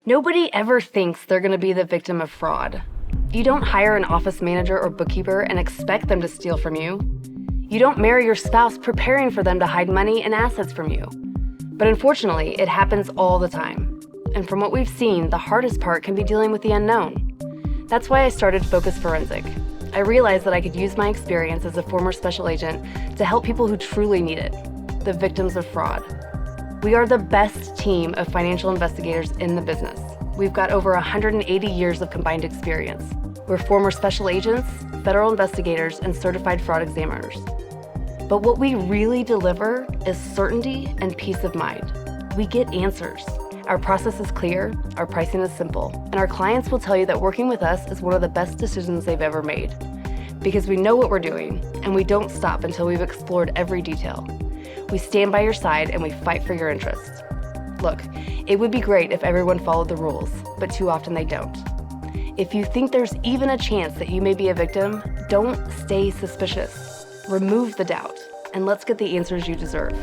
Nobody ever thinks they're going to be the victim of fraud. You don't hire an office manager or bookkeeper and expect them to steal from you. You don't marry your spouse preparing for them to hide money and assets from you. But unfortunately, it happens all the time. And from what we've seen, the hardest part can be dealing with the unknown. That's why I started Focus Forensic. I realized that I could use my experience as a former special agent to help people who truly need it, the victims of fraud. We are the best team of financial investigators in the business. We've got over 180 years of combined experience. We're former special agents, federal investigators, and certified fraud examiners. But what we really deliver is certainty and peace of mind. We get answers. Our process is clear, our pricing is simple, and our clients will tell you that working with us is one of the best decisions they've ever made. Because we know what we're doing, and we don't stop until we've explored every detail. We stand by your side and we fight for your interests. Look, it would be great if everyone followed the rules, but too often they don't. If you think there's even a chance that you may be a victim, don't stay suspicious. Remove the doubt, and let's get the answers you deserve.